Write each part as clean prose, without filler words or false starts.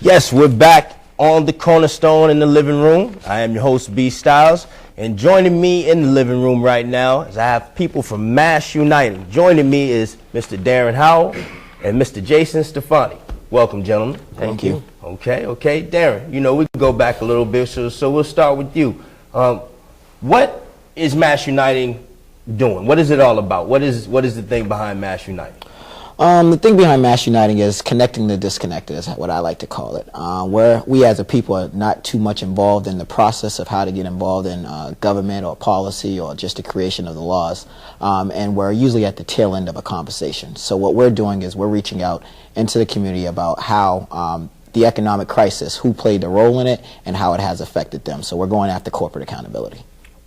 Yes, we're back on the Cornerstone in the living room. I am your host, B Styles, and joining me in the living room right now is I have people from Mass Uniting. Joining me is Mr. Darren Howell and Mr. Jason Stefani. Welcome, gentlemen. Thank you. Okay. Darren, you know, we can go back a little bit, so we'll start with you. What is Mass Uniting doing? What is it all about? What is the thing behind Mass Uniting? The thing behind Mass Uniting is connecting the disconnected, is what I like to call it, where we as a people are not too much involved in the process of how to get involved in government or policy or just the creation of the laws, and we're usually at the tail end of a conversation. So what we're doing is we're reaching out into the community about how the economic crisis, who played a role in it, and how it has affected them. So we're going after corporate accountability.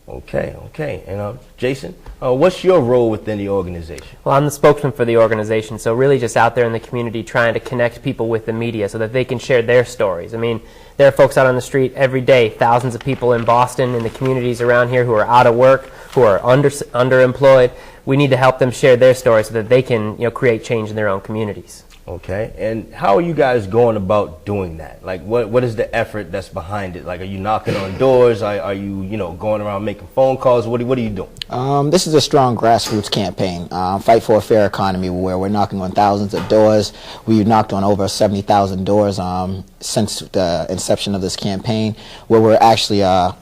Okay. And Jason, what's your role within the organization? Well, I'm the spokesman for the organization, so really just out there in the community trying to connect people with the media so that they can share their stories. I mean, there are folks out on the street every day, thousands of people in Boston, in the communities around here who are out of work, who are underemployed. We need to help them share their stories so that they can, create change in their own communities. Okay, and how are you guys going about doing that? Like, what is the effort that's behind it? Like, are you knocking on doors? Are you, going around making phone calls? What are you doing? This is a strong grassroots campaign, Fight for a Fair Economy, where we're knocking on thousands of doors. We've knocked on over 70,000 doors since the inception of this campaign, where we're actually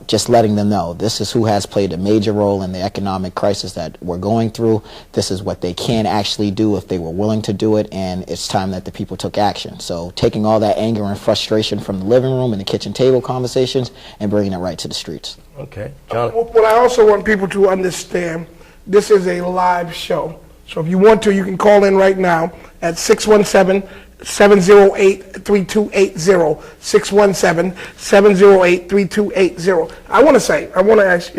just letting them know this is who has played a major role in the economic crisis that we're going through. This is what they can actually do if they were willing to do it, and it's time that the people took action. So taking all that anger and frustration from the living room and the kitchen table conversations and bringing it right to the streets. Okay, John. Well, I also want people to understand this is a live show. So if you want to, you can call in right now at 617-708-3280, 617-708-3280. I want to ask,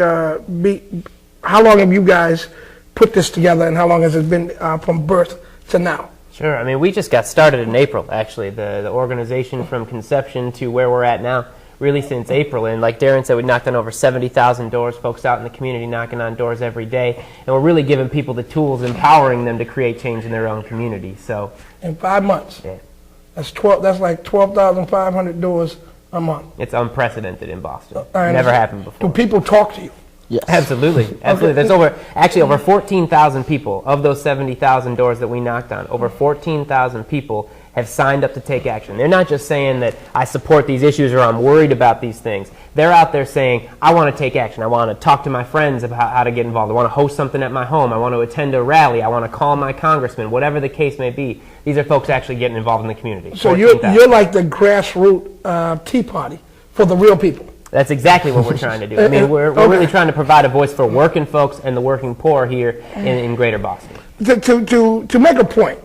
how long have you guys put this together, and how long has it been from birth to now? Sure. I mean, we just got started in April, actually, the organization from conception to where we're at now, really since April. And like Darren said, we knocked on over 70,000 doors, folks out in the community knocking on doors every day. And we're really giving people the tools, empowering them to create change in their own community. So in 5 months, yeah. That's like 12,500 doors a month. It's unprecedented in Boston. Never happened before. Do people talk to you? Yes. Absolutely. Okay. There's over 14,000 people of those 70,000 doors that we knocked on. Over 14,000 people have signed up to take action. They're not just saying that I support these issues or I'm worried about these things. They're out there saying, I want to take action. I want to talk to my friends about how to get involved. I want to host something at my home. I want to attend a rally. I want to call my congressman, whatever the case may be. These are folks actually getting involved in the community. So you're like the grassroots Tea Party for the real people. That's exactly what we're trying to do. I mean, we're really trying to provide a voice for working folks and the working poor here in Greater Boston. To make a point,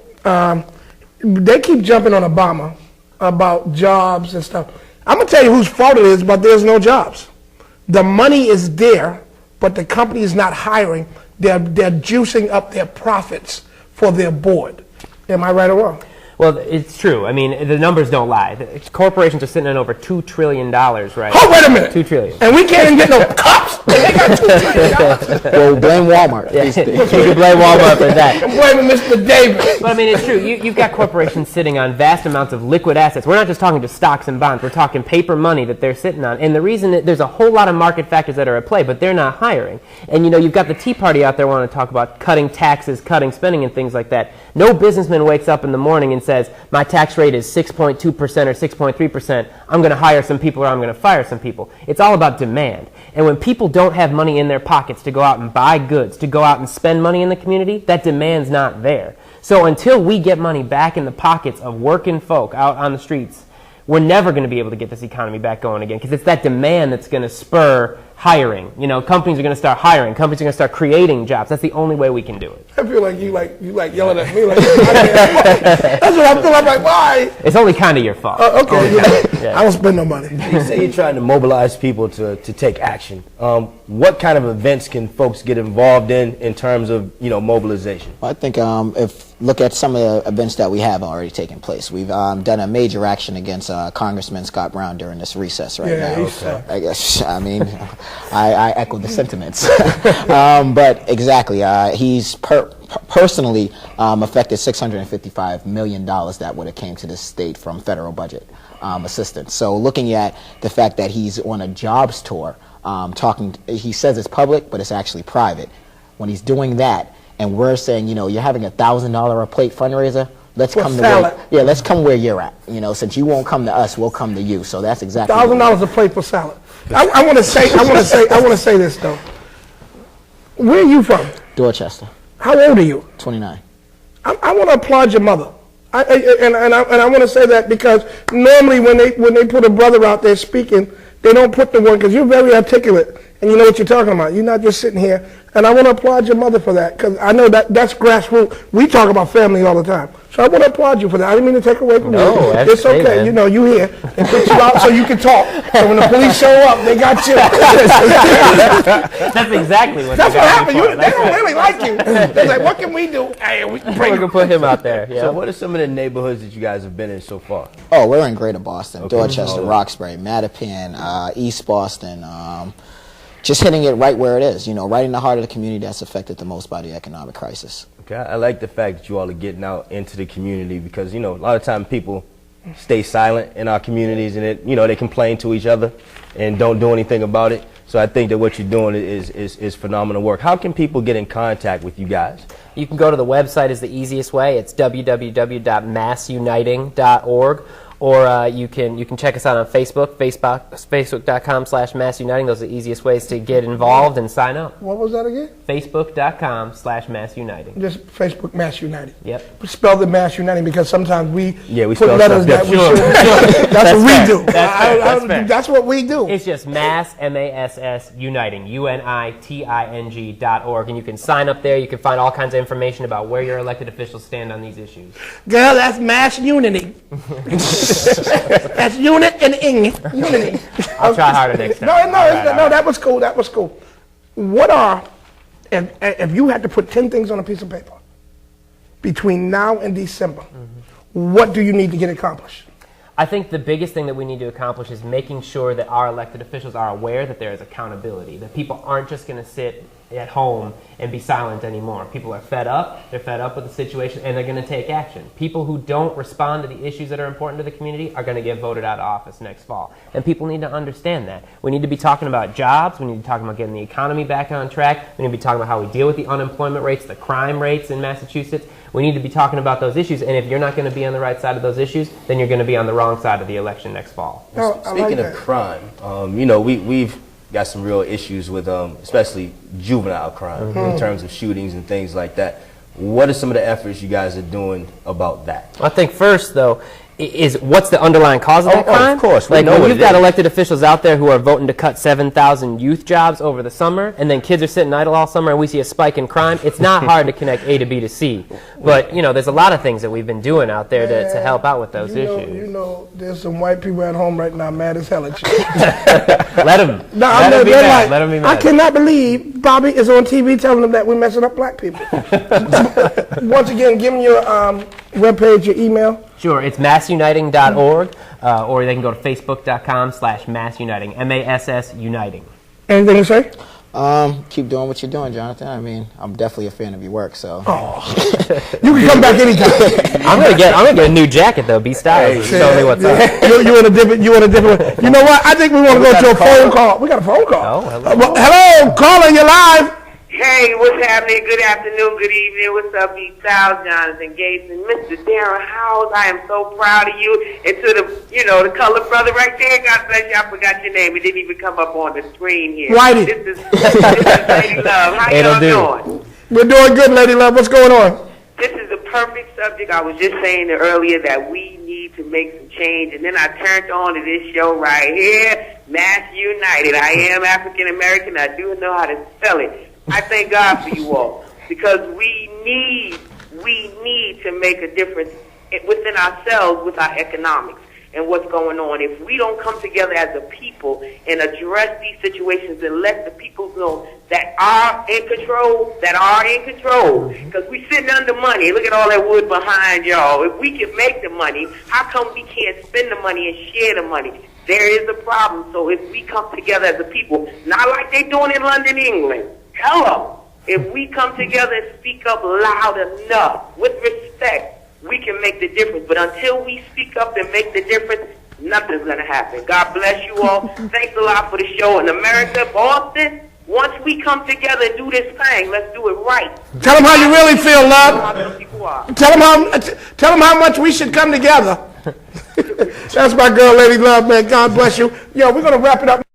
they keep jumping on Obama about jobs and stuff. I'm going to tell you whose fault it is, but there's no jobs. The money is there, but the company is not hiring. They're juicing up their profits for their board. Am I right or wrong? Well, it's true. I mean, the numbers don't lie. Corporations are sitting on over $2 trillion right now. Oh, wait a minute. $2 trillion. And we can't even get no cops? They got $2 trillion. Well, blame Walmart. Yeah. You can blame Walmart for that. I'm blaming Mr. Davis. But I mean, it's true. You've got corporations sitting on vast amounts of liquid assets. We're not just talking just stocks and bonds. We're talking paper money that they're sitting on. And the reason that there's a whole lot of market factors that are at play, but they're not hiring. And you've got the Tea Party out there wanting to talk about cutting taxes, cutting spending, and things like that. No businessman wakes up in the morning and says, my tax rate is 6.2% or 6.3%. I'm going to hire some people or I'm going to fire some people. It's all about demand. And when people don't have money in their pockets to go out and buy goods, to go out and spend money in the community, that demand's not there. So until we get money back in the pockets of working folk out on the streets, we're never going to be able to get this economy back going again, because it's that demand that's going to spur hiring. Companies are going to start hiring. Companies are going to start creating jobs. That's the only way we can do it. I feel like you like yelling at me. That's what I feel. I'm like, why? It's only kind of your fault. Okay. Yeah. I don't spend no money. You say you're trying to mobilize people to take action. What kind of events can folks get involved in terms of mobilization? Well, I think look at some of the events that we have already taken place. We've done a major action against Congressman Scott Brown during this recess now. Okay. I guess, I echo the sentiments. But exactly, he's personally affected $655 million that would have came to the state from federal budget assistance. So looking at the fact that he's on a jobs tour, he says it's public, but it's actually private. When he's doing that, and we're saying, you know, you're having $1,000 a plate fundraiser, let's come let's come where you're at. You know, since you won't come to us, we'll come to you. So that's exactly $1,000 a plate for salad. I want to say this though. Where are you from? Dorchester. How old are you? 29. I want to applaud your mother. And I want to say that because normally when they put a brother out there speaking, they don't put the one, because you're very articulate and you know what you're talking about. You're not just sitting here. And I want to applaud your mother for that, because I know that's grassroots. We talk about family all the time. So I want to applaud you for that. I didn't mean to take away from you. It's okay. Man. You know, you here. They put you out so you can talk. So when the police show up, they got you. That's exactly what That's what happened. They don't really like you. They're like, what can we do? Hey, we can bring We're gonna put him out there. Yeah. So what are some of the neighborhoods that you guys have been in so far? Oh, we're in Greater Boston, Dorchester, Roxbury, Mattapan, East Boston. Just hitting it right where it is, you know, right in the heart of the community that's affected the most by the economic crisis. Okay, I like the fact that you all are getting out into the community, because, you know, a lot of times people stay silent in our communities, and you know, they complain to each other and don't do anything about it. So I think that what you're doing is phenomenal work. How can people get in contact with you guys? You can go to the website, is the easiest way. It's www.massuniting.org. Or you can check us out on Facebook, facebook.com/massuniting. Those are the easiest ways to get involved and sign up. What was that again? Facebook.com/massuniting. Just Facebook Mass Uniting. Yep. Spell the Mass Uniting, because sometimes we put spell letters stuff that we should. That's what we do. That's fair. That's what we do. It's just Mass, M-A-S-S, Uniting, UNITING.org. And you can sign up there. You can find all kinds of information about where your elected officials stand on these issues. Girl, that's Mass Unity. That's unit and ing. Unity. I'll try harder next time. No, that was cool. That was cool. What are, if you had to put 10 things on a piece of paper between now and December, what do you need to get accomplished? I think the biggest thing that we need to accomplish is making sure that our elected officials are aware that there is accountability, that people aren't just going to sit at home and be silent anymore. People are fed up. They're fed up with the situation, and they're going to take action. People who don't respond to the issues that are important to the community are going to get voted out of office next fall. And people need to understand that. We need to be talking about jobs. We need to be talking about getting the economy back on track. We need to be talking about how we deal with the unemployment rates, the crime rates in Massachusetts. We need to be talking about those issues. And if you're not going to be on the right side of those issues, then you're going to be on the wrong side of the election next fall. Speaking of crime, you know, we've got some real issues with especially juvenile crime in terms of shootings and things like that. What are some of the efforts you guys are doing about that? I think first, though, is what's the underlying cause of that crime? Of course. Like, when you've got elected officials out there who are voting to cut 7,000 youth jobs over the summer, and then kids are sitting idle all summer, and we see a spike in crime, it's not hard to connect A to B to C. But, you know, there's a lot of things that we've been doing out there to help out with those issues. You know, there's some white people at home right now mad as hell at you. Let them. No, Let them be mad. Let them be mad. I cannot believe Bobby is on TV telling them that we're messing up black people. Once again, give me your webpage, your email. Sure, it's massuniting.org, or they can go to facebook.com/massuniting, M-A-S-S Uniting. Anything to say? Keep doing what you're doing, Jonathan. I mean, I'm definitely a fan of your work, so. You can come back anytime. I'm gonna get a new jacket though. Be stylish. Show me what's up. You want a different one. You know what? I think we want to go to a phone call. We got a phone call. Oh, hello. Hello, caller, you're live. Hey, what's happening? Good afternoon, good evening. What's up, B. Styles, Jonathan Gates, and Mr. Darren Howes? I am so proud of you. And to the, the colored brother right there, God bless you. I forgot your name. It didn't even come up on the screen here. Whitey. This is Lady Love. How y'all doing? We're doing good, Lady Love. What's going on? This is the perfect subject. I was just saying earlier that we need to make some change. And then I turned on to this show right here, Mass United. I am African American. I do know how to spell it. I thank God for you all, because we need to make a difference within ourselves with our economics and what's going on. If we don't come together as a people and address these situations and let the people know that are in control, because we sitting under money. Look at all that wood behind y'all. If we can make the money, how come we can't spend the money and share the money? There is a problem. So if we come together as a people, not like they're doing in London, England. Hello. If we come together and speak up loud enough, with respect, we can make the difference. But until we speak up and make the difference, nothing's going to happen. God bless you all. Thanks a lot for the show. In America, Boston, once we come together and do this thing, let's do it right. Tell them how you really feel, love. Tell them how much we should come together. That's my girl, Lady Love, man. God bless you. Yo, we're going to wrap it up.